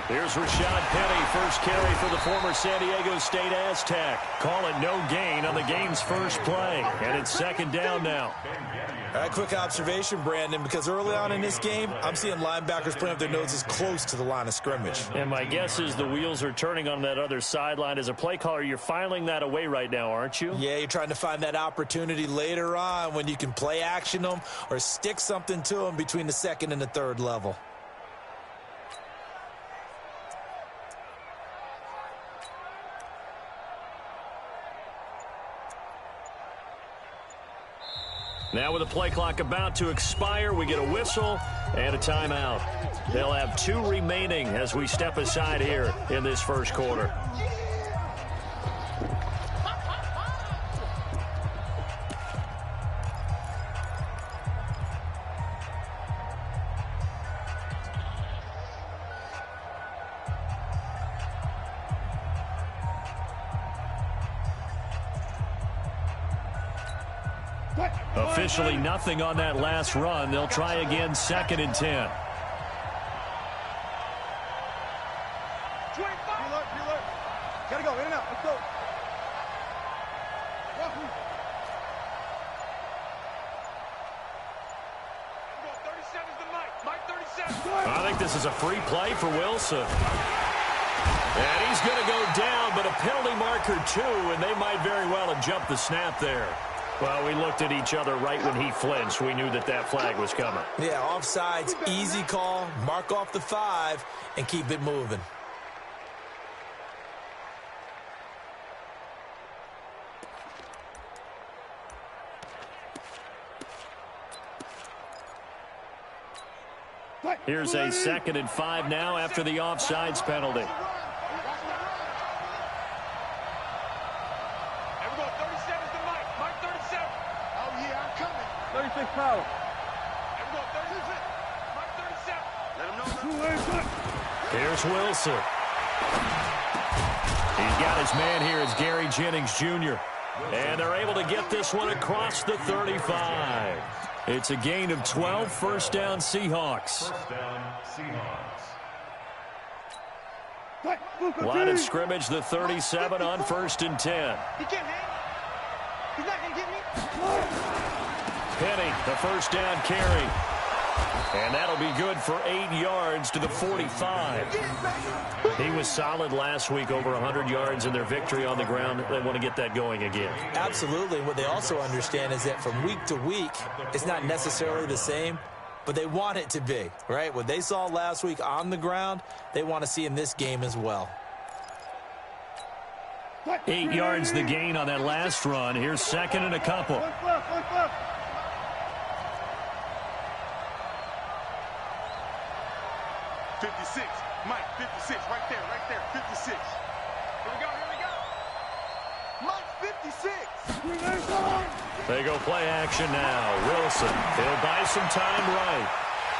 Here's Rashad Penny, first carry for the former San Diego State Aztec. Call it no gain on the game's first play, and it's second down now. All right, quick observation, Brandon, because early on in this game, I'm seeing linebackers playing with their noses close to the line of scrimmage. And my guess is the wheels are turning on that other sideline. As a play caller, you're filing that away right now, aren't you? Yeah, you're trying to find that opportunity later on when you can play action them or stick something to them between the second and the third level. Now with the play clock about to expire, we get a whistle and a timeout. They'll have 2 remaining as we step aside here in this first quarter. Officially nothing on that last run. They'll try again, 2nd and 10. Gotta go, in and out, let's go. I think this is a free play for Wilson. And he's going to go down, but a penalty marker too, and they might very well have jumped the snap there. Well, we looked at each other right when he flinched. We knew that that flag was coming. Yeah, offsides, easy call, mark off the 5, and keep it moving. Here's a 2nd and 5 now after the offsides penalty. 36 power. Here's Wilson. He's got his man here. It's Gary Jennings Jr. And they're able to get this one across the 35. It's a gain of 12, first down Seahawks. Line of scrimmage, the 37 on 1st and 10. He can't hang. He's not going to get me. Penny, the first down carry. And that'll be good for 8 yards to the 45. He was solid last week, over 100 yards in their victory on the ground. They want to get that going again. Absolutely. What they also understand is that from week to week, it's not necessarily the same, but they want it to be, right? What they saw last week on the ground, they want to see in this game as well. 8 yards the gain on that last run. Here's 2nd and a couple. 56, Mike, 56, right there, 56. Here we go. Mike, 56. They go play action now. Wilson, he'll buy some time right.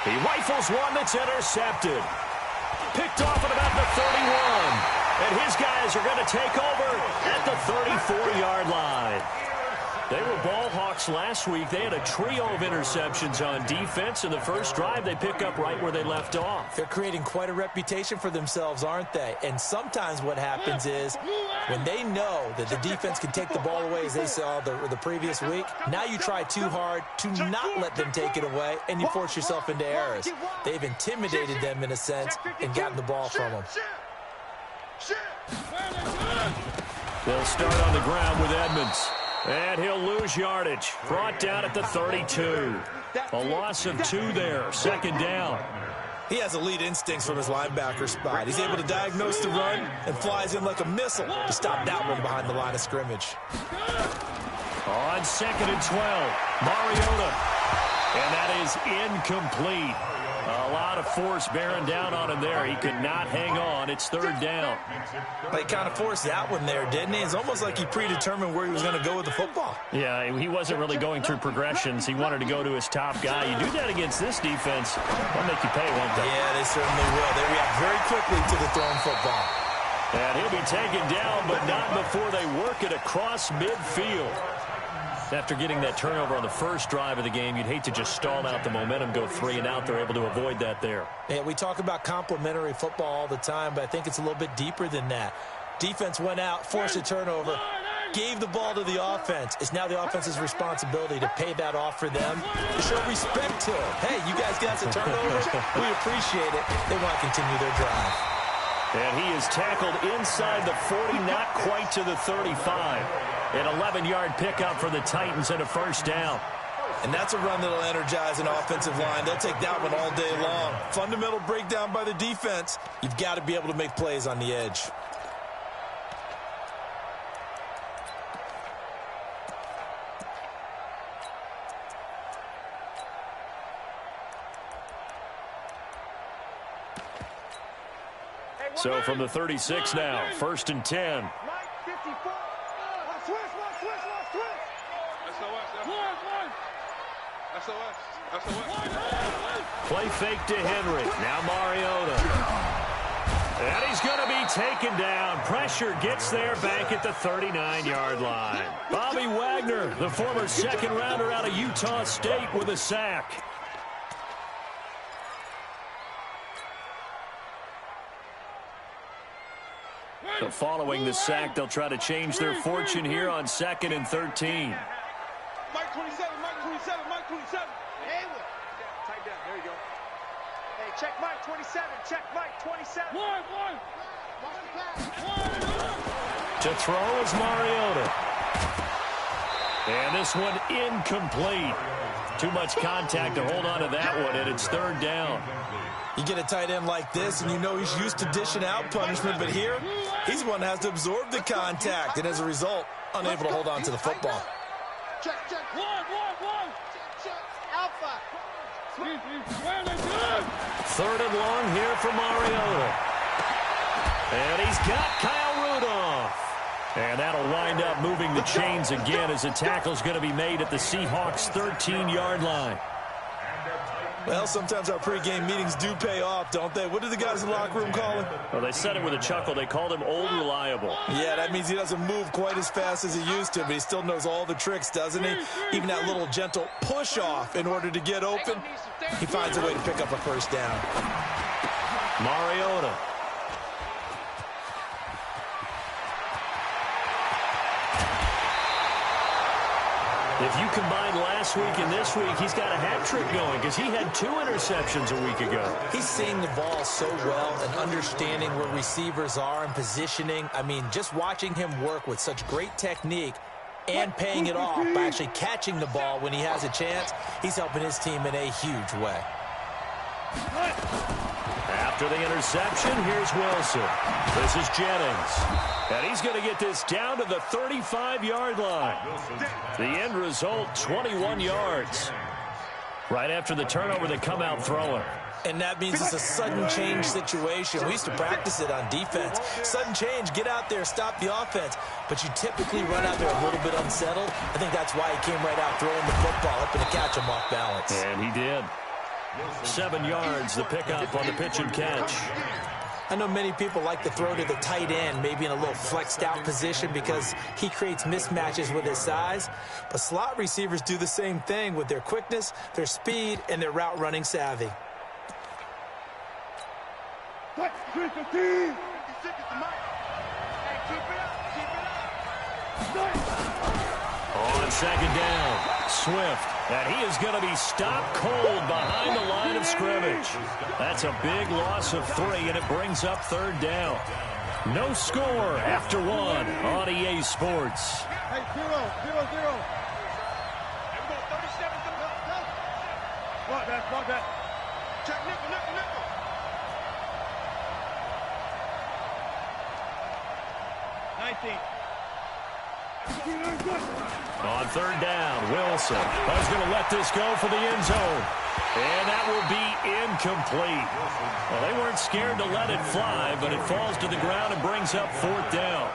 He rifles one that's intercepted. Picked off at about the 31. And his guys are going to take over at the 34-yard line. They were ball hawks last week. They had a trio of interceptions on defense. In the first drive, they pick up right where they left off. They're creating quite a reputation for themselves, aren't they? And sometimes what happens is when they know that the defense can take the ball away, as they saw the previous week, now you try too hard to not let them take it away, and you force yourself into errors. They've intimidated them in a sense and gotten the ball from them. They'll start on the ground with Edmonds. And he'll lose yardage. Brought down at the 32. A loss of 2 there. 2nd down. He has elite instincts from his linebacker spot. He's able to diagnose the run and flies in like a missile to stop that one behind the line of scrimmage. On 2nd and 12, Mariota. And that is incomplete. A lot of force bearing down on him there. He could not hang on. It's 3rd down. They kind of forced that one there, didn't he? It's almost like he predetermined where he was going to go with the football. Yeah, he wasn't really going through progressions. He wanted to go to his top guy. You do that against this defense, they'll make you pay, won't they? Yeah, they certainly will. They react very quickly to the thrown football. And he'll be taken down, but not before they work it across midfield. After getting that turnover on the first drive of the game, you'd hate to just stall out the momentum, go 3 and out. They're able to avoid that there. Yeah, we talk about complementary football all the time, but I think it's a little bit deeper than that. Defense went out, forced a turnover, gave the ball to the offense. It's now the offense's responsibility to pay that off for them, to show respect to them. Hey, you guys got the turnover. We appreciate it. They want to continue their drive. And he is tackled inside the 40, not quite to the 35. An 11-yard pickup for the Titans and a first down. And that's a run that'll energize an offensive line. They'll take that one all day long. Fundamental breakdown by the defense. You've got to be able to make plays on the edge. So from the 36 now, 1st and 10. Play fake to Henry. Now Mariota. And he's going to be taken down. Pressure gets there back at the 39-yard line. Bobby Wagner, the former second-rounder out of Utah State, with a sack. So following the sack, they'll try to change their fortune here on 2nd and 13. Mike 27, Mike 27, Mike 27. Hey, tight down. There you go. Hey, check Mike 27. Check Mike 27. One. To throw is Mariota. And this one incomplete. Too much contact to hold on to that one, and it's 3rd down. You get a tight end like this, and you know he's used to dishing out punishment, but here, he's the one that has to absorb the contact, and as a result, unable to hold on to the football. Check. One. Check. Alpha. 3rd and long here for Mariota. And he's got Kyle Rudolph. And that'll wind up moving the chains again as the tackle's going to be made at the Seahawks' 13-yard line. Well, sometimes our pregame meetings do pay off, don't they? What do the guys in the locker room call him? Well, they said it with a chuckle. They called him Old Reliable. Yeah, that means he doesn't move quite as fast as he used to, but he still knows all the tricks, doesn't he? Even that little gentle push-off in order to get open, he finds a way to pick up a first down. Mariota. If you combine last week and this week, he's got a hat trick going because he had 2 interceptions a week ago. He's seeing the ball so well and understanding where receivers are and positioning. I mean, just watching him work with such great technique and paying it off by actually catching the ball when he has a chance, he's helping his team in a huge way. After the interception, here's Wilson. This is Jennings. And he's going to get this down to the 35-yard line. The end result, 21 yards. Right after the turnover, they come out throwing. And that means it's a sudden change situation. We used to practice it on defense. Sudden change, get out there, stop the offense. But you typically run out there a little bit unsettled. I think that's why he came right out throwing the football, hoping to catch him off balance. And he did. 7 yards, the pickup on the pitch and catch. I know many people like to throw to the tight end, maybe in a little flexed out position because he creates mismatches with his size. But slot receivers do the same thing with their quickness, their speed, and their route running savvy. On 2nd down, Swift. And he is going to be stopped cold behind the line of scrimmage. That's a big loss of 3, and it brings up 3rd down. No score after 1 on EA Sports. Hey, 0. Block that. Check nickel. On 3rd down, Wilson is going to let this go for the end zone. And that will be incomplete. Well, they weren't scared to let it fly, but it falls to the ground and brings up 4th down.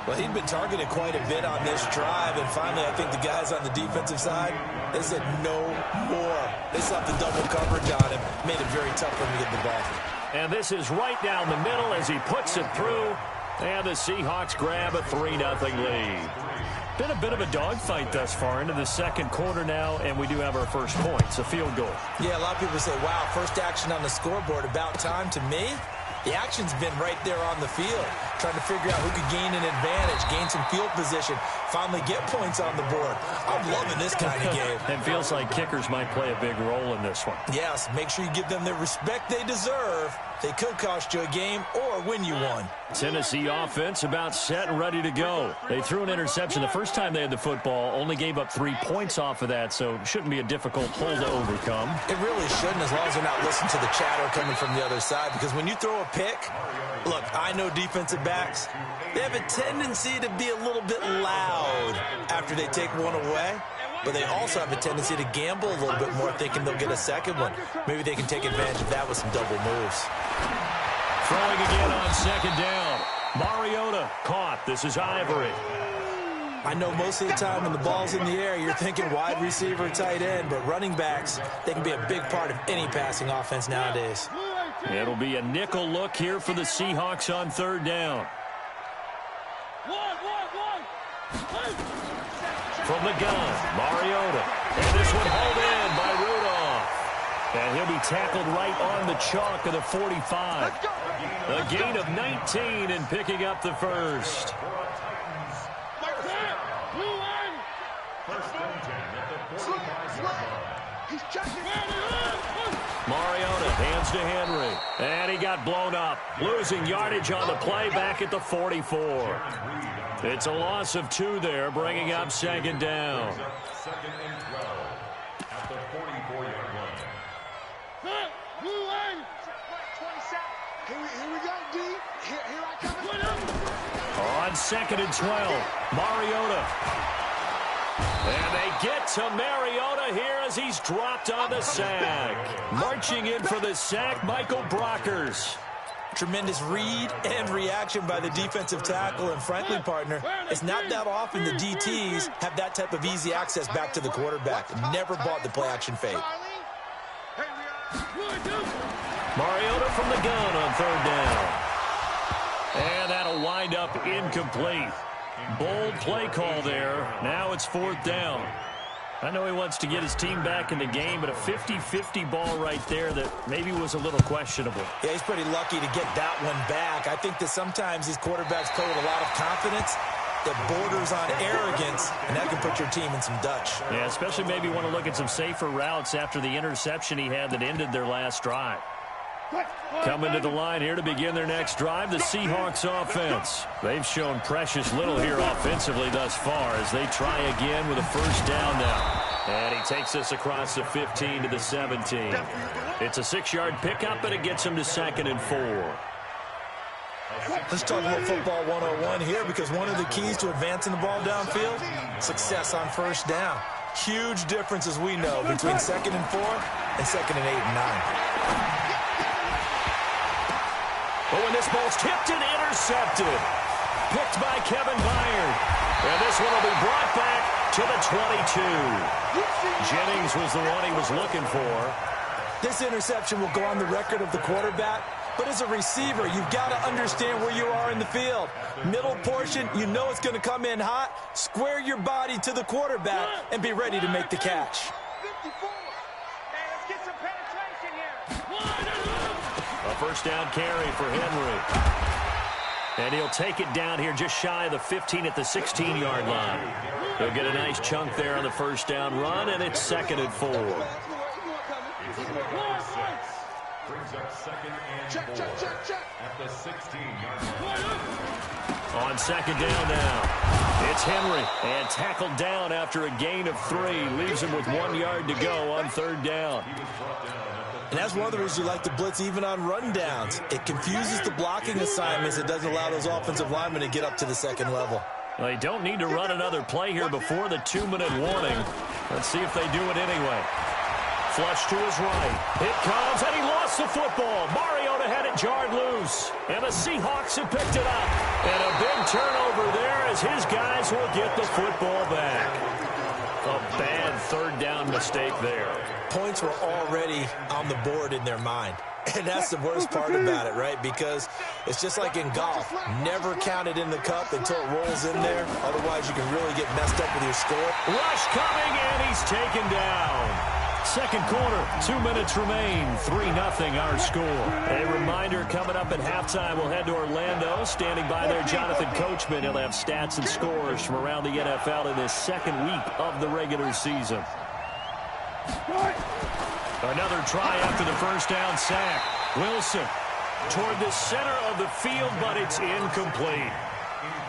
Well, he'd been targeted quite a bit on this drive, and finally I think the guys on the defensive side, they said no more. They slapped the double coverage on him, made it very tough for him to get the ball. And this is right down the middle as he puts it through. And the Seahawks grab a 3-0 lead. Been a bit of a dogfight thus far into the second quarter now, and we do have our first points, a field goal. Yeah, a lot of people say, wow, first action on the scoreboard, about time. To me, the action's been right there on the field, trying to figure out who could gain an advantage, gain some field position, finally get points on the board. I'm loving this kind of game. It feels like kickers might play a big role in this one. Yes, make sure you give them the respect they deserve. They could cost you a game or win you one. Tennessee offense about set and ready to go. They threw an interception the first time they had the football, only gave up 3 points off of that, so it shouldn't be a difficult hole to overcome. It really shouldn't, as long as they're not listening to the chatter coming from the other side, because when you throw a pick, look, I know defensive backs, they have a tendency to be a little bit loud after they take one away. But they also have a tendency to gamble a little bit more, thinking they'll get a second one. Maybe they can take advantage of that with some double moves. Throwing again on second down. Mariota caught. This is Ivory. I know most of the time when the ball's in the air, you're thinking wide receiver, tight end, but running backs, they can be a big part of any passing offense nowadays. It'll be a nickel look here for the Seahawks on third down. From the gun, Mariota. And this one hauled in by Rudolph. And he'll be tackled right on the chalk of the 45. A gain of 19 and picking up the first. Mariota hands to Henry. And he got blown up. Losing yardage on the play back at the 44. It's a loss of 2 there, bringing up second down. Second and 12 at the 44-yard line. Here we go, D. Here I come. On second and 12, Mariota. And they get to Mariota here as he's dropped on the sack. Marching in for the sack, Michael Brockers. Tremendous read and reaction by the defensive tackle, and frankly, partner, it's not that often the DTs have that type of easy access back to the quarterback. Never bought the play-action fade. Mariota from the gun on third down. And that'll wind up incomplete. Bold play call there. Now it's fourth down. I know he wants to get his team back in the game, but a 50-50 ball right there that maybe was a little questionable. Yeah, he's pretty lucky to get that one back. I think that sometimes these quarterbacks play with a lot of confidence that borders on arrogance, and that can put your team in some Dutch. Yeah, especially maybe want to look at some safer routes after the interception he had that ended their last drive. Coming to the line here to begin their next drive, the Seahawks offense. They've shown precious little here offensively thus far as they try again with a first down now. And he takes this across the 15 to the 17. It's a 6-yard pickup, and it gets him to second and 4. Let's talk about football 101 here, because one of the keys to advancing the ball downfield, success on first down. Huge difference, as we know, between second and 4 and second and 8 and 9. But when this ball's tipped and intercepted, picked by Kevin Byard. And this one will be brought back to the 22. Jennings was the one he was looking for. This interception will go on the record of the quarterback, but as a receiver, you've got to understand where you are in the field. Middle portion, you know it's going to come in hot. Square your body to the quarterback and be ready to make the catch. 54. Hey, let's get some penetration here. A first down carry for Henry. And he'll take it down here just shy of the 15 at the 16-yard line. He'll get a nice chunk there on the first down run, and it's second and 4. Brings up second and 4 at the 16-yard line. On second down now, it's Henry, and tackled down after a gain of 3. Leaves him with 1 yard to go on third down. And that's one of the reasons you like to blitz even on rundowns. It confuses the blocking assignments. It doesn't allow those offensive linemen to get up to the second level. Well, they don't need to run another play here before the 2-minute warning. Let's see if they do it anyway. Flush to his right. It comes, and he lost the football. Mariota had it jarred loose. And the Seahawks have picked it up. And a big turnover there as his guys will get the football back. A bad third down mistake there. Points were already on the board in their mind. And that's the worst part about it, right? Because it's just like in golf. Never count it in the cup until it rolls in there. Otherwise, you can really get messed up with your score. Rush coming, and he's taken down. Second quarter, 2 minutes remain. 3-0 our score. A reminder, coming up at halftime, we'll head to Orlando. Standing by there, Jonathan Coachman. He'll have stats and scores from around the NFL in this second week of the regular season. Another try after the first down sack. Wilson toward the center of the field, but it's incomplete.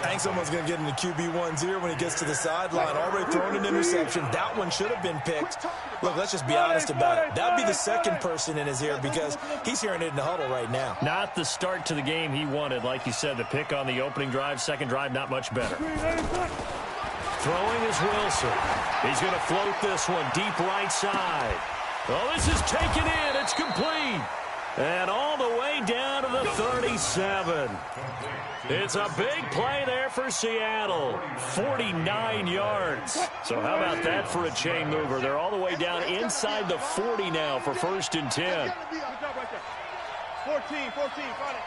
I think someone's going to get in the QB1-0 when he gets to the sideline. Already thrown an interception. That one should have been picked. Look, let's just be honest about it. That would be the second person in his ear because he's hearing it in the huddle right now. Not the start to the game he wanted. Like you said, the pick on the opening drive, second drive, not much better. Throwing is Wilson. He's going to float this one deep right side. Oh, this is taken in. It's complete. And all the way down to the 37. It's a big play there for Seattle. 49 yards. So how about that for a chain mover? They're all the way down inside the 40 now for 1st and 10. 14, find it.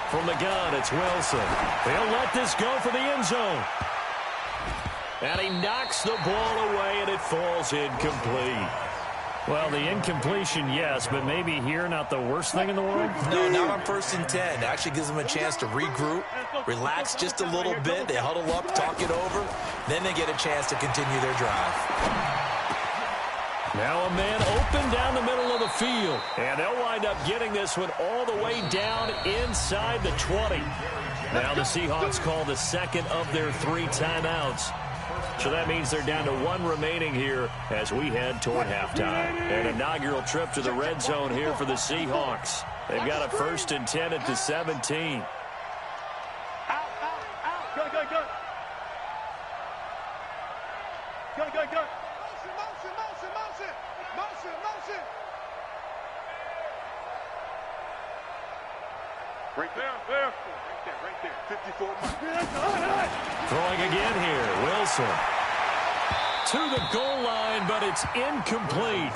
From the gun, it's Wilson. He'll let this go for the end zone. And he knocks the ball away, and it falls incomplete. Well, the incompletion, yes, but maybe here not the worst thing in the world? No, not on 1st and 10. It actually gives them a chance to regroup, relax just a little bit. They huddle up, talk it over. Then they get a chance to continue their drive. Now a man open down the middle of the field. And they'll wind up getting this one all the way down inside the 20. Now the Seahawks call the second of their 3 timeouts. So that means they're down to 1 remaining here as we head toward halftime. An inaugural trip to the red zone here for the Seahawks. They've got a 1st and 10 at the 17. Out. Go. Motion. Right there. Right there. 54 miles. Throwing again here, Wilson. To the goal line, but it's incomplete.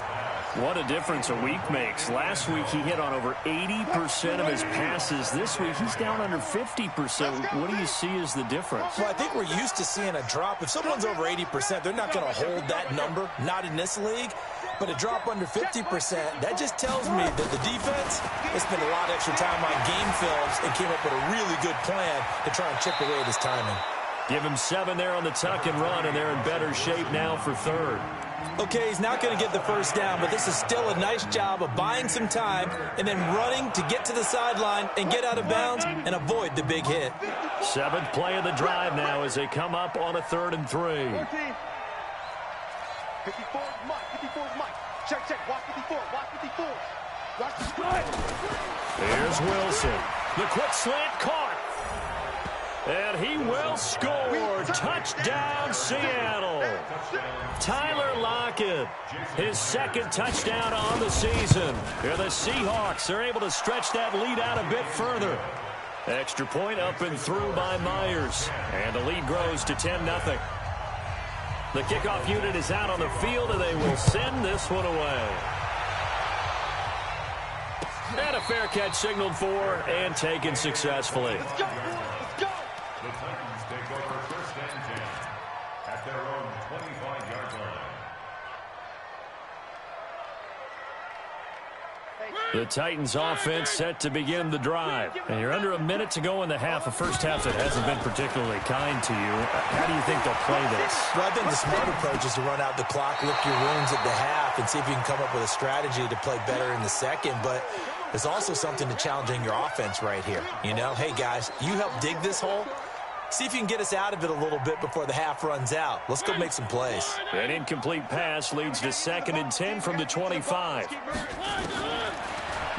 What a difference a week makes. Last week he hit on over 80% of his passes. This week he's down under 50%. What do you see as the difference? Well, I think we're used to seeing a drop. If someone's over 80%, they're not going to hold that number, not in this league. But a drop under 50%, that just tells me that the defense has spent a lot of extra time on game films and came up with a really good plan to try and chip away at his timing. Give him 7 there on the tuck and run, and they're in better shape now for 3rd. Okay, he's not going to get the first down, but this is still a nice job of buying some time and then running to get to the sideline and get out of bounds and avoid the big hit. 7th play of the drive now as they come up on a 3rd and 3. 54 is Mike. Check. Watch 54. Here's Wilson. The quick slant caught. And he will score. Touchdown, Seattle. Tyler Lockett, his 2nd touchdown on the season. Here the Seahawks are able to stretch that lead out a bit further. Extra point up and through by Myers. And the lead grows to 10-0. The kickoff unit is out on the field, and they will send this one away. And a fair catch signaled for and taken successfully. Let's go. The Titans take over 1st and 10 at their own 25-yard line. The Titans offense set to begin the drive. And you're under a minute to go in the half, a first half that hasn't been particularly kind to you. How do you think they'll play this? Well, I think the smart approach is to run out the clock, lick your wounds at the half, and see if you can come up with a strategy to play better in the second. But there's also something to challenging your offense right here. You know, hey, guys, you help dig this hole. See if you can get us out of it a little bit before the half runs out. Let's go make some plays. An incomplete pass leads to 2nd and 10 from the 25.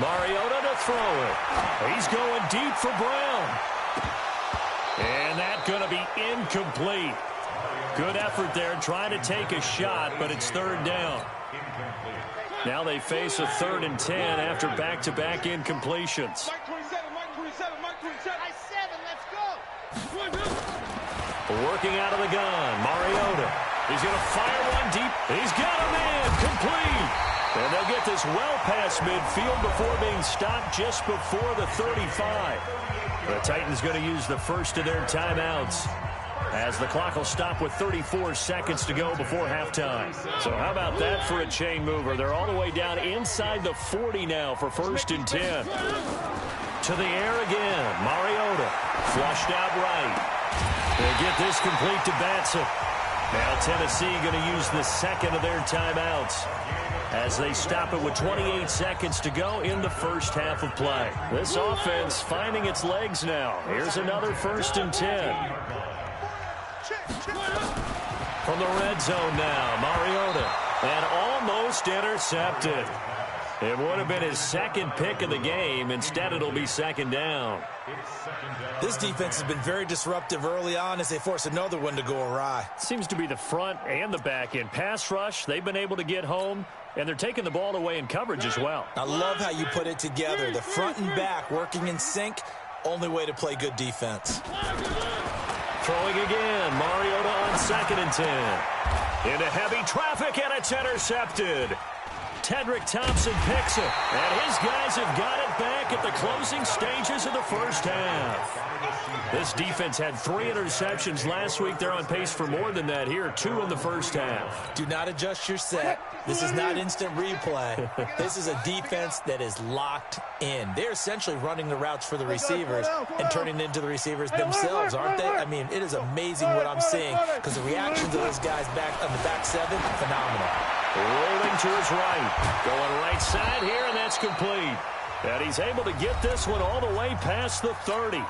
Mariota to throw it. He's going deep for Brown. And that's going to be incomplete. Good effort there trying to take a shot, but it's 3rd down. Now they face a 3rd and 10 after back-to-back incompletions. Mike 27. I said Working out of the gun, Mariota. He's going to fire one deep. He's got a man complete. And they'll get this well past midfield before being stopped just before the 35. The Titans going to use the first of their timeouts, as the clock will stop with 34 seconds to go before halftime. So how about that for a chain mover? They're all the way down inside the 40 now for 1st and 10. To the air again. Mariota flushed out right. They'll get this complete to Batson. Now Tennessee going to use the second of their timeouts as they stop it with 28 seconds to go in the first half of play. This offense finding its legs now. Here's another 1st and 10. From the red zone now, Mariota. And almost intercepted. It would have been his second pick of the game. Instead, it'll be 2nd down. This defense has been very disruptive early on as they force another one to go awry. Seems to be the front and the back end. Pass rush, they've been able to get home, and they're taking the ball away in coverage as well. I love how you put it together. The front and back working in sync, only way to play good defense. Throwing again, Mariota on 2nd and 10. Into heavy traffic, and it's intercepted. Tedrick Thompson picks it, and his guys have got it back at the closing stages of the first half. This defense had 3 interceptions last week. They're on pace for more than that here, 2 in the first half. Do not adjust your set. This is not instant replay. This is a defense that is locked in. They're essentially running the routes for the receivers and turning it into the receivers themselves, aren't they? I mean, it is amazing what I'm seeing because the reactions of those guys back on the back 7, phenomenal. Rolling to his right. Going right side here, and that's complete. And he's able to get this one all the way past the 30.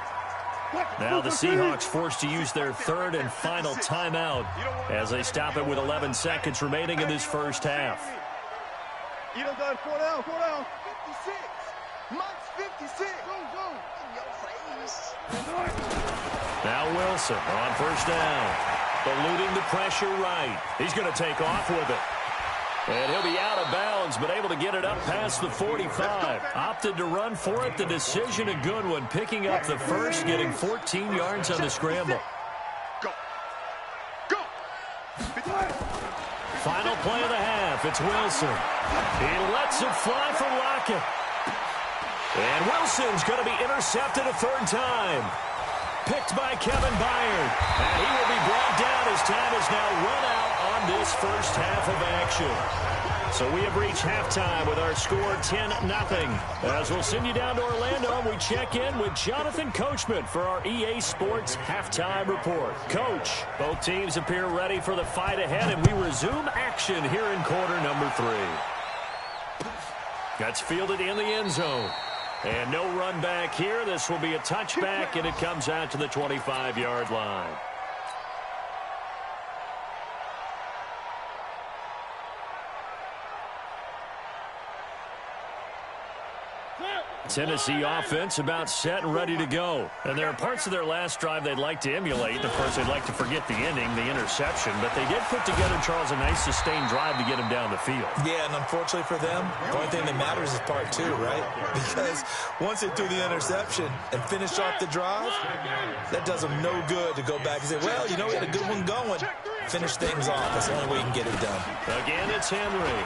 Now the Seahawks forced to use their 3rd and final timeout as they stop it with 11 seconds remaining in this first half. You done done 4 down, 4 down. 56. Mike's 56. Go, go. In your face. Now Wilson on 1st down. Eluding the pressure right. He's going to take off with it. And he'll be out of bounds, but able to get it up past the 45. Opted to run for it. The decision a good one. Picking up the first, getting 14 yards on the scramble. Go. Go. Final play of the half. It's Wilson. He lets it fly for Lockett. And Wilson's going to be intercepted a 3rd time. Picked by Kevin Byard. And he will be brought down as time is now run out on this first half of action. So we have reached halftime with our score 10-0. As we'll send you down to Orlando, we check in with Jonathan Coachman for our EA Sports Halftime Report. Coach, both teams appear ready for the fight ahead, and we resume action here in quarter number 3. That's fielded in the end zone. And no run back here. This will be a touchback, and it comes out to the 25-yard line. Tennessee offense about set and ready to go. And there are parts of their last drive they'd like to emulate. Of course, they'd like to forget the ending, the interception. But they did put together, Charles, a nice sustained drive to get him down the field. Yeah, and unfortunately for them, the only thing that matters is part 2, right? Because once they threw the interception and finished off the drive, that does them no good to go back and say, well, you know, we had a good one going. Finish things off. That's the only way you can get it done. Again, it's Henry.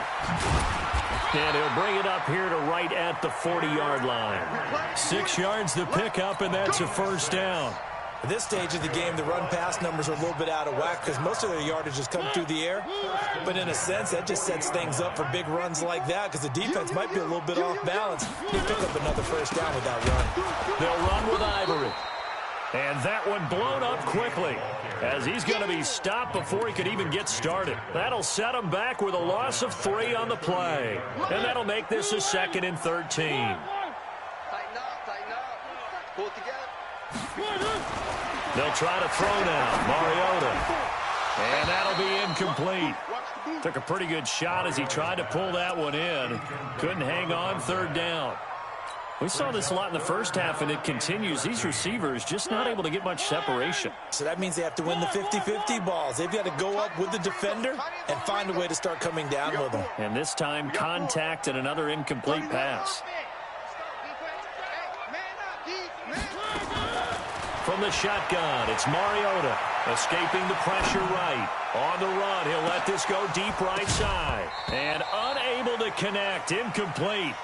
And he'll bring it up here to right at the 40-yard line. 6 yards to pick up, and that's a 1st down. At this stage of the game, the run-pass numbers are a little bit out of whack because most of their yardage has come through the air. But in a sense, that just sets things up for big runs like that because the defense might be a little bit off balance. They pick up another 1st down with that run. They'll run with Ivory. And that one blown up quickly as he's going to be stopped before he could even get started. That'll set him back with a loss of 3 on the play. And that'll make this a 2nd and 13. Tighten up. Pull it together. They'll try to throw now. Mariota. And that'll be incomplete. Took a pretty good shot as he tried to pull that one in. Couldn't hang on. 3rd down. We saw this a lot in the first half, and it continues. These receivers just not able to get much separation. So that means they have to win the 50-50 balls. They've got to go up with the defender and find a way to start coming down with them. And this time, contact and another incomplete pass. from the shotgun. It's Mariota escaping the pressure right. On the run, he'll let this go deep right side. And unable to connect. Incomplete.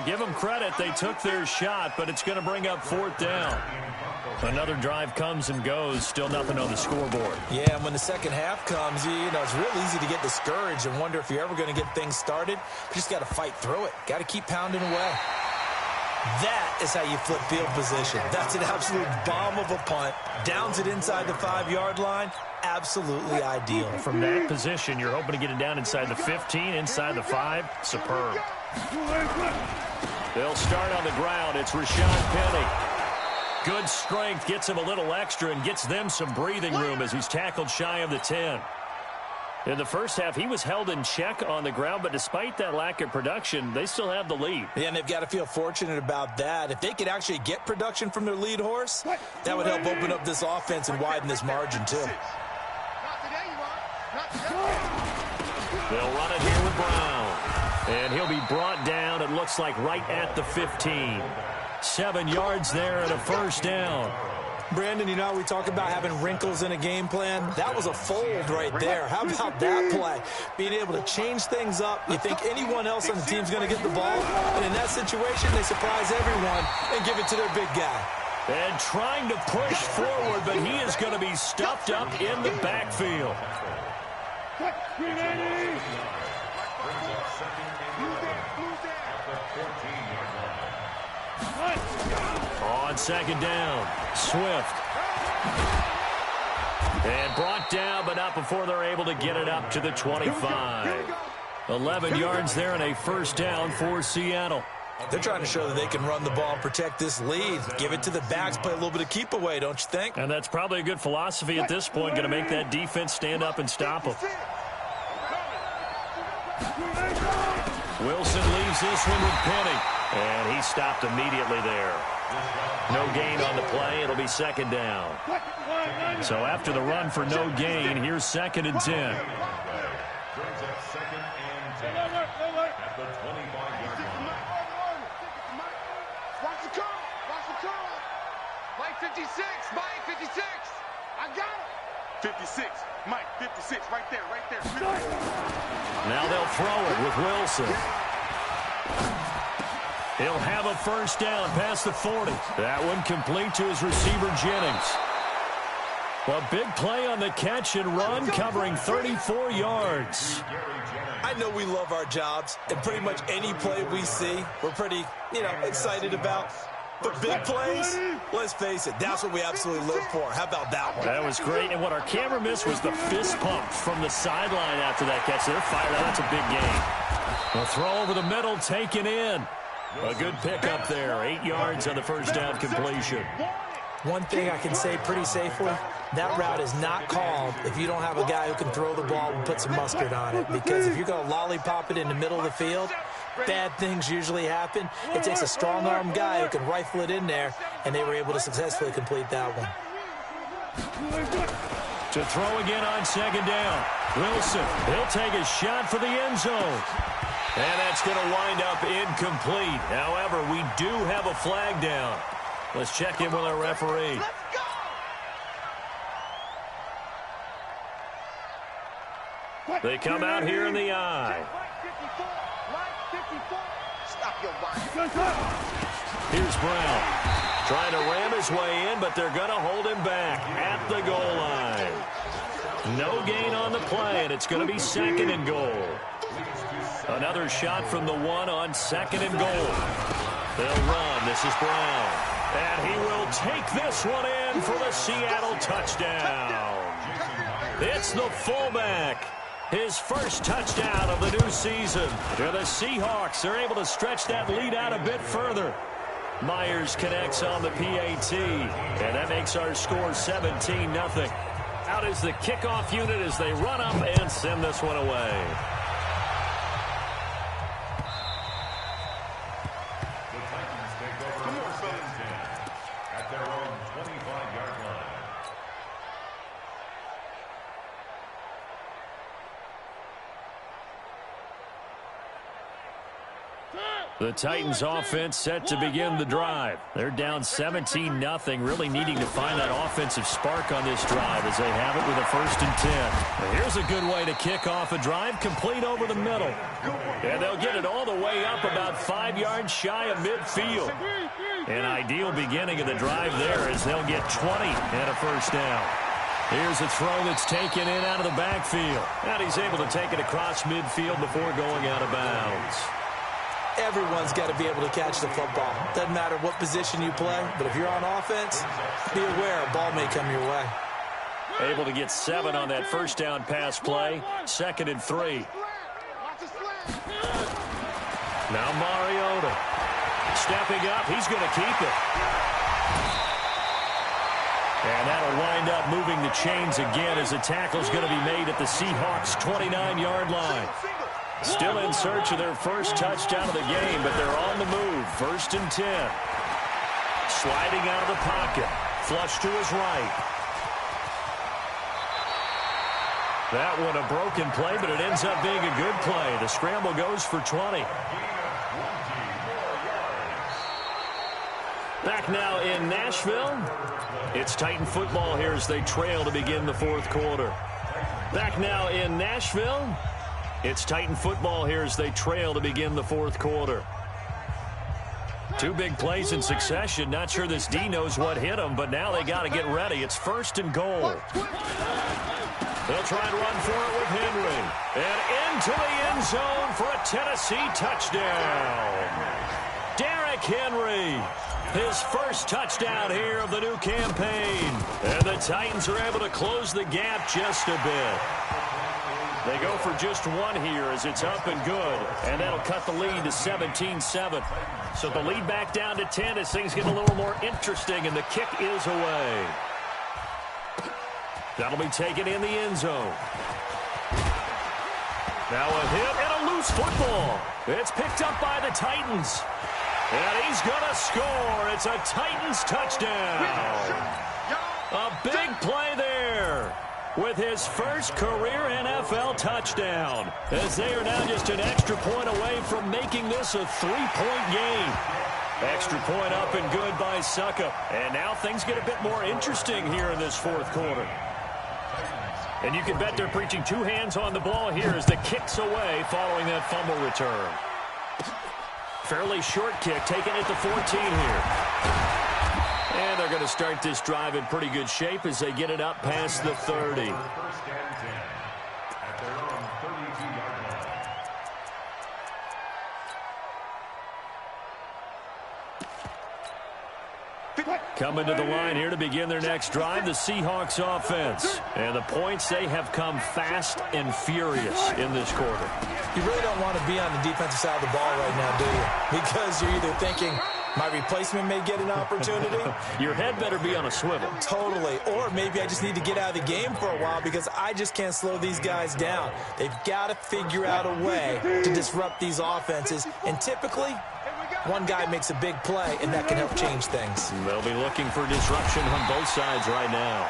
Give them credit. They took their shot, but it's going to bring up 4th down. Another drive comes and goes. Still nothing on the scoreboard. Yeah, and when the second half comes, you know, it's real easy to get discouraged and wonder if you're ever going to get things started. You just got to fight through it. Got to keep pounding away. That is how you flip field position. That's an absolute bomb of a punt. Downs it inside the 5-yard line. Absolutely ideal. From that position, you're hoping to get it down inside the 15, inside the 5. Superb. They'll start on the ground. It's Rashad Penny. Good strength, gets him a little extra and gets them some breathing room as he's tackled shy of the 10. In the first half, he was held in check on the ground, but despite that lack of production, they still have the lead. Yeah, and they've got to feel fortunate about that. If they could actually get production from their lead horse, that would help open up this offense and widen this margin, too. They'll run it here with Brown. And he'll be brought down, it looks like, right at the 15. 7 yards there and a first down. Brandon, you know, we talk about having wrinkles in a game plan. That was a fold right there. How about that play? Being able to change things up. You think anyone else on the team's going to get the ball? And in that situation, they surprise everyone and give it to their big guy. And trying to push forward, but he is going to be stuffed up in the backfield. On second down, Swift. And brought down, but not before they're able to get it up to the 25. 11 yards there and a first down for Seattle. They're trying to show that they can run the ball and protect this lead. Give it to the backs, play a little bit of keep away, don't you think? And that's probably a good philosophy at this point, going to make that defense stand up and stop them. Wilson leaves this one with Penny. And he stopped immediately there. No gain on the play. It'll be second down. So after the run for no gain, here's 2nd and 10. Brings up 2nd and 10 at the 25-yard line. Watch the call. Watch the call. Mike 56. Mike 56. I got him. 56. Mike 56. Right there. Right there. 56. Now they'll throw it with Wilson. He'll have a first down past the 40. That one complete to his receiver, Jennings. A big play on the catch and run, covering 34 yards. I know we love our jobs, and pretty much any play we see, we're pretty, excited about. But big plays, let's face it, that's what we absolutely live for. How about that one? That was great, and what our camera missed was the fist pump from the sideline after that catch. They're fired out. That's a big gain. A throw over the middle, taken in. A good pickup there. 8 yards on the first down completion. One thing I can say pretty safely, that route is not called if you don't have a guy who can throw the ball and put some mustard on it. Because if you're going to lollipop it in the middle of the field, bad things usually happen. It takes a strong-arm guy who can rifle it in there, and they were able to successfully complete that one. To throw again on second down. Wilson, he'll take a shot for the end zone. And that's going to wind up incomplete. However, we do have a flag down. Let's check in with our referee. They come out here in the eye. Here's Brown. Trying to ram his way in, but they're going to hold him back at the goal line. No gain on the play, and it's going to be 2nd and goal. Another shot from the 1 on 2nd and goal. They'll run. This is Brown. And he will take this one in for the Seattle touchdown. It's the fullback. His first touchdown of the new season. To the Seahawks. They're able to stretch that lead out a bit further. Myers connects on the PAT. And that makes our score 17-0. Out is the kickoff unit as they run up and send this one away. The Titans offense set to begin the drive. They're down 17-0, really needing to find that offensive spark on this drive as they have it with a 1st and 10. Now here's a good way to kick off a drive, complete over the middle. And they'll get it all the way up about 5 yards shy of midfield. An ideal beginning of the drive there as they'll get 20 and a 1st down. Here's a throw that's taken in out of the backfield. And he's able to take it across midfield before going out of bounds. Everyone's got to be able to catch the football. Doesn't matter what position you play, but if you're on offense, be aware a ball may come your way. Able to get 7 on that 1st down pass play. 2nd and 3. Now Mariota. Stepping up, he's going to keep it. And that'll wind up moving the chains again as the tackle's going to be made at the Seahawks' 29-yard line. Still in search of their first touchdown of the game, but they're on the move. 1st and 10. Sliding out of the pocket. Flush to his right. That one a broken play, but it ends up being a good play. The scramble goes for 20. Back now in Nashville. It's Titan football here as they trail to begin the 4th quarter. Back now in Nashville. It's Titan football here as they trail to begin the 4th quarter. 2 big plays in succession. Not sure this D knows what hit him, but now they got to get ready. It's 1st and goal. They'll try and run for it with Henry. And into the end zone for a Tennessee touchdown. Derrick Henry. His first touchdown here of the new campaign. And the Titans are able to close the gap just a bit. They go for just 1 here as it's up and good. And that'll cut the lead to 17-7. So the lead back down to 10 as things get a little more interesting, and the kick is away. That'll be taken in the end zone. Now a hit and a loose football. It's picked up by the Titans. And he's going to score. It's a Titans touchdown. A big play there with his first career NFL touchdown, as they are now just an extra point away from making this a 3-point game. Extra point up and good by Suckup. And now things get a bit more interesting here in this 4th quarter. And you can bet they're preaching 2 hands on the ball here as the kick's away following that fumble return. Fairly short kick, taken at the 14 here. And they're going to start this drive in pretty good shape as they get it up past the 30. 1st and 10 at their own 32-yard line. Coming to the line here to begin their next drive, the Seahawks offense. And the points, they have come fast and furious in this quarter. You really don't want to be on the defensive side of the ball right now, do you? Because you're either thinking, my replacement may get an opportunity. Your head better be on a swivel. Totally. Or maybe I just need to get out of the game for a while because I just can't slow these guys down. They've got to figure out a way to disrupt these offenses. And typically, one guy makes a big play, and that can help change things. They'll be looking for disruption on both sides right now.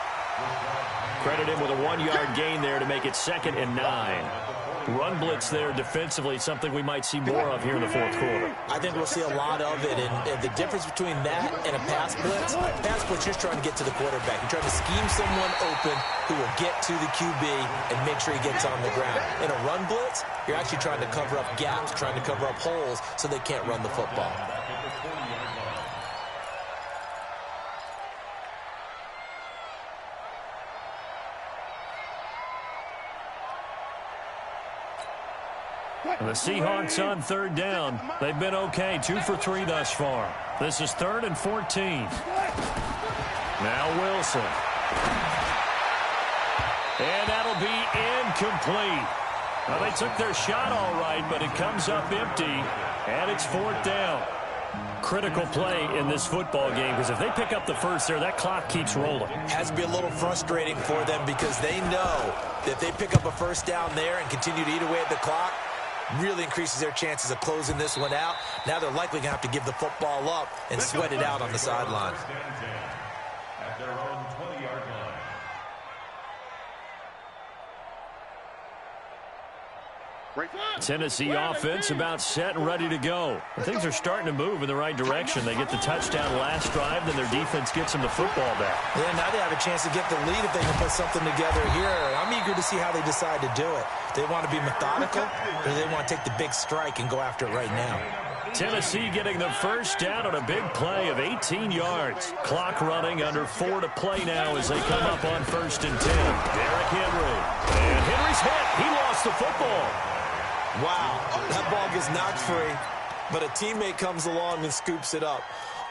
Credit him with a 1-yard gain there to make it 2nd and 9. Run blitz there defensively, something we might see more of here in the 4th quarter. I think we'll see a lot of it, and the difference between that and a pass blitz, you're trying to get to the quarterback. You're trying to scheme someone open who will get to the QB and make sure he gets on the ground. In a run blitz, you're actually trying to cover up gaps, trying to cover up holes so they can't run the football. The Seahawks on 3rd down. They've been okay, 2 for 3 thus far. This is 3rd and 14. Now Wilson. And that'll be incomplete. Well, they took their shot all right, but it comes up empty, and it's 4th down. Critical play in this football game because if they pick up the first there, that clock keeps rolling. Has to be a little frustrating for them because they know that if they pick up a 1st down there and continue to eat away at the clock, really increases their chances of closing this one out. Now they're likely going to have to give the football up and sweat it out on the sideline. At their own 20-yard line. Tennessee offense about set and ready to go. Things are starting to move in the right direction. They get the touchdown last drive, then their defense gets them the football back. Yeah, now they have a chance to get the lead if they can put something together here. I'm eager to see how they decide to do it. Do they want to be methodical, or do they want to take the big strike and go after it right now? Tennessee getting the first down on a big play of 18 yards. Clock running, under 4 to play now as they come up on 1st and 10. Derrick Henry. And Henry's hit. He lost the football. Wow, that ball gets knocked free, but a teammate comes along and scoops it up.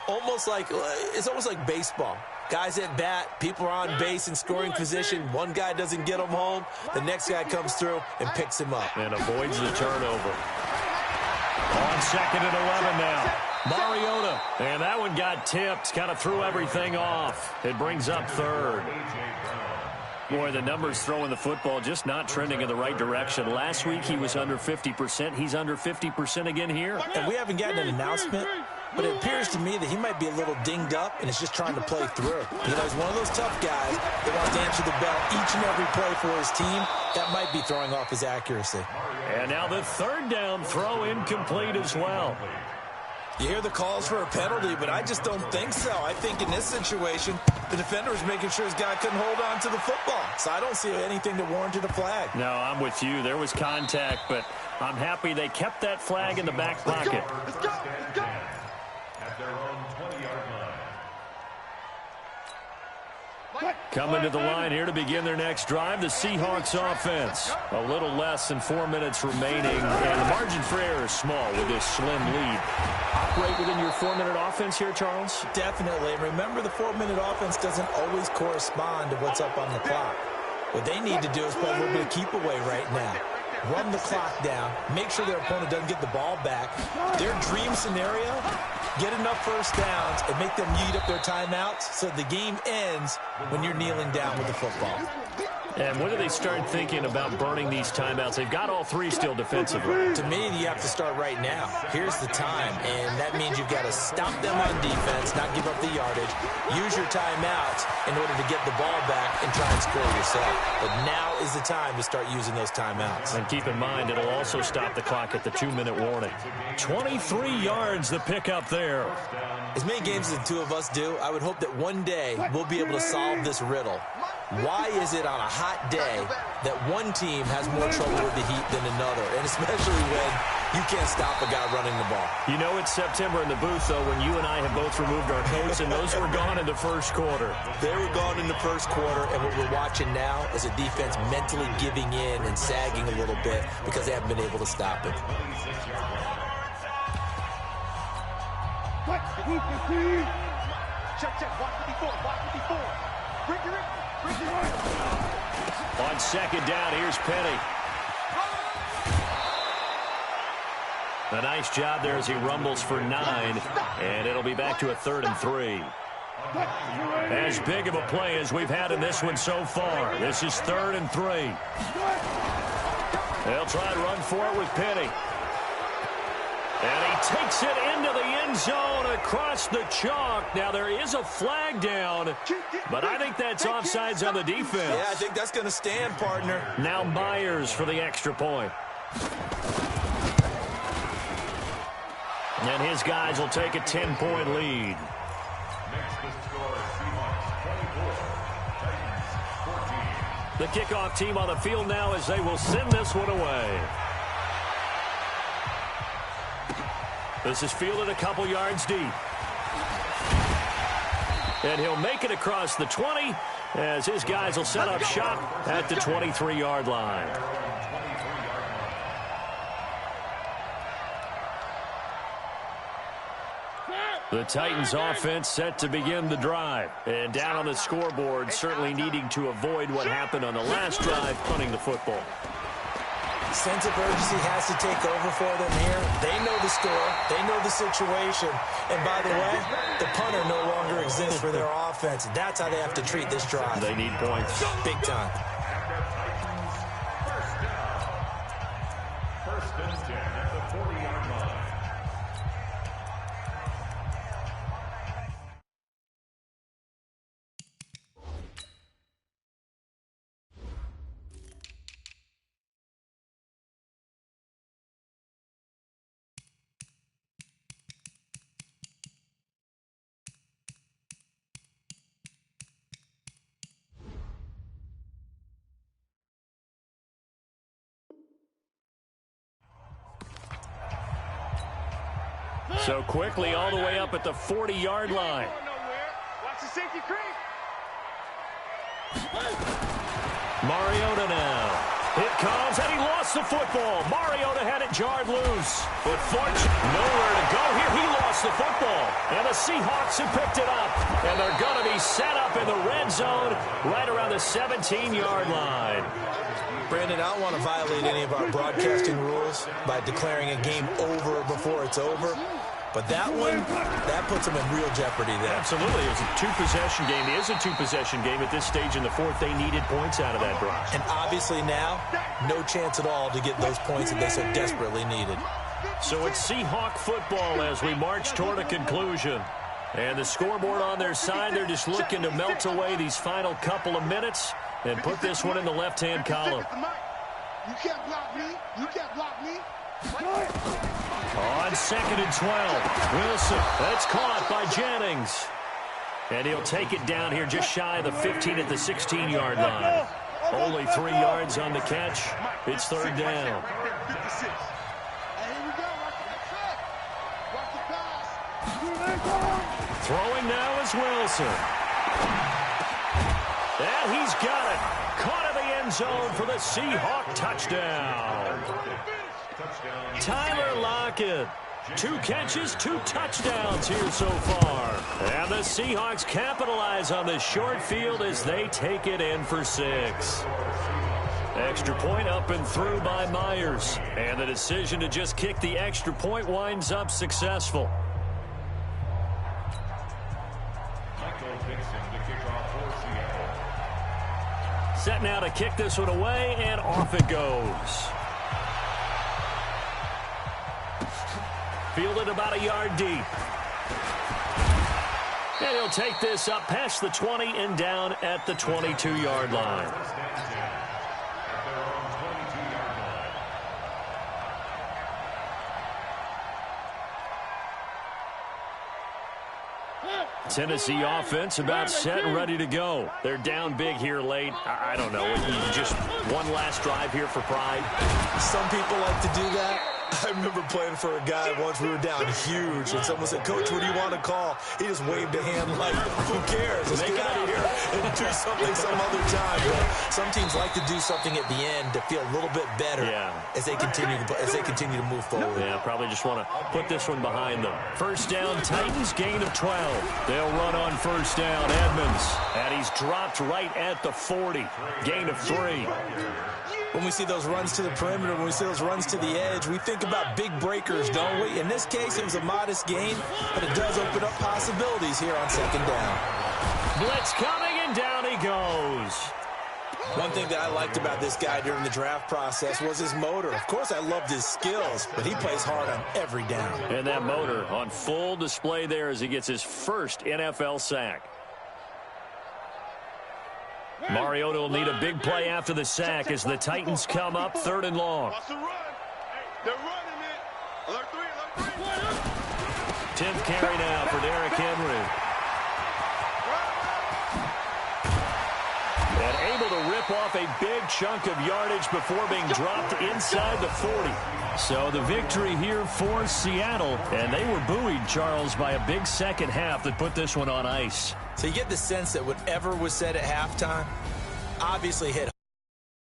It's almost like baseball. Guys at bat, people are on base in scoring position. One guy doesn't get him home. The next guy comes through and picks him up. And avoids the turnover. On 2nd and 11 now. Mariota. And that one got tipped. Kind of threw everything off. It brings up 3rd. Boy, the numbers throwing the football just not trending in the right direction. Last week he was under 50%. He's under 50% again here. And we haven't gotten an announcement, but it appears to me that he might be a little dinged up and is just trying to play through. You know, he's one of those tough guys that wants to answer the bell each and every play for his team. That might be throwing off his accuracy. And now the 3rd down throw incomplete as well. You hear the calls for a penalty, but I just don't think so. I think in this situation, the defender was making sure his guy couldn't hold on to the football. So I don't see anything that warranted a flag. No, I'm with you. There was contact, but I'm happy they kept that flag in the back pocket. Let's go. At their own 20-yard line. Coming to the line here to begin their next drive, the Seahawks offense. A little less than 4 minutes remaining, and the margin for error is small with this slim lead. Operate within your 4-minute offense here, Charles? Definitely. Remember, the 4-minute offense doesn't always correspond to what's up on the clock. What they need to do is play a little bit of keep away right now. Run the clock down. Make sure their opponent doesn't get the ball back. Their dream scenario, get enough first downs and make them eat up their timeouts so the game ends when you're kneeling down with the football. And when do they start thinking about burning these timeouts? They've got all 3 still defensively. To me, you have to start right now. Here's the time, and that means you've got to stop them on defense, not give up the yardage, use your timeouts in order to get the ball back and try and score yourself. But now is the time to start using those timeouts. And keep in mind, it'll also stop the clock at the 2-minute warning. 23 yards the pickup there. As many games as the two of us do, I would hope that one day we'll be able to solve this riddle. Why is it on a hot day that one team has more trouble with the heat than another? And especially when you can't stop a guy running the ball. You know it's September in the booth, though, when you and I have both removed our coats, and those were gone in the first quarter. They were gone in the first quarter, and what we're watching now is a defense mentally giving in and sagging a little bit because they haven't been able to stop it. Check, block 54. Bring your in. On 2nd down, here's Penny. A nice job there as he rumbles for 9, and it'll be back to a 3rd and 3. As big of a play as we've had in this one so far. This is 3rd and 3. They'll try to run for it with Penny. And he takes it into the end zone across the chalk. Now, there is a flag down, but I think that's offsides on the defense. Yeah, I think that's going to stand, partner. Now Myers for the extra point. And his guys will take a 10-point lead. Next to score, Seahawks 24, Titans 14. The kickoff team on the field now as they will send this one away. This is fielded a couple yards deep. And he'll make it across the 20 as his guys will set up shop at the 23-yard line. The Titans offense set to begin the drive. And down on the scoreboard, certainly needing to avoid what happened on the last drive, punting the football. Sense of urgency has to take over for them here. They know the score. They know the situation. And by the way, the punter no longer exists for their offense. That's how they have to treat this drive. They need points. Big time. So quickly all the way up at the 40-yard line. Watch the safety creep. Mariota now. It comes, and he lost the football. Mariota had it jarred loose. But fortunately, nowhere to go here. He lost the football. And the Seahawks have picked it up. And they're going to be set up in the red zone right around the 17-yard line. Brandon, I don't want to violate any of our broadcasting rules by declaring a game over before it's over. But that one, that puts them in real jeopardy there. Absolutely. It was a two-possession game. It is a two-possession game at this stage in the fourth. They needed points out of that drive. And obviously now, no chance at all to get those points that they so desperately needed. So it's Seahawk football as we march toward a conclusion. And the scoreboard on their side, they're just looking to melt away these final couple of minutes and put this one in the left-hand column. You can't block me. You can't block me. On 2nd and 12, Wilson, that's caught by Jennings. And he'll take it down here just shy of the 15 at the 16-yard line. Only 3 yards on the catch. It's third down. Throwing now is Wilson. And he's got it. Caught in the end zone for the Seahawk touchdown. Tyler Lockett. 2 catches, 2 touchdowns here so far. And the Seahawks capitalize on this short field as they take it in for 6. Extra point up and through by Myers. And the decision to just kick the extra point winds up successful. Set now to kick this one away, and off it goes. Fielded about a yard deep. And he'll take this up past the 20 and down at the 22-yard line. Tennessee offense about set and ready to go. They're down big here late. I don't know. Just one last drive here for pride. Some people like to do that. I remember playing for a guy once. We were down huge, and someone said, "Coach, what do you want to call?" He just waved a hand like, "Who cares? Let's get out of here and do something some other time." But some teams like to do something at the end to feel a little bit better as they continue to move forward. Yeah, probably just want to put this one behind them. First down, Titans, gain of 12. They'll run on first down, Edmonds. And he's dropped right at the 40. Gain of 3. When we see those runs to the perimeter, when we see those runs to the edge, we think about big breakers, don't we? In this case, it was a modest gain, but it does open up possibilities here on second down. Blitz coming, and down he goes. One thing that I liked about this guy during the draft process was his motor. Of course, I loved his skills, but he plays hard on every down. And that motor on full display there as he gets his first NFL sack. Mariota will need a big play after the sack as the Titans come up 3rd and long. 10th carry now for Derrick Henry. And able to rip off a big chunk of yardage before being dropped inside the 40. So the victory here for Seattle. And they were buoyed, Charles, by a big second half that put this one on ice. So you get the sense that whatever was said at halftime obviously hit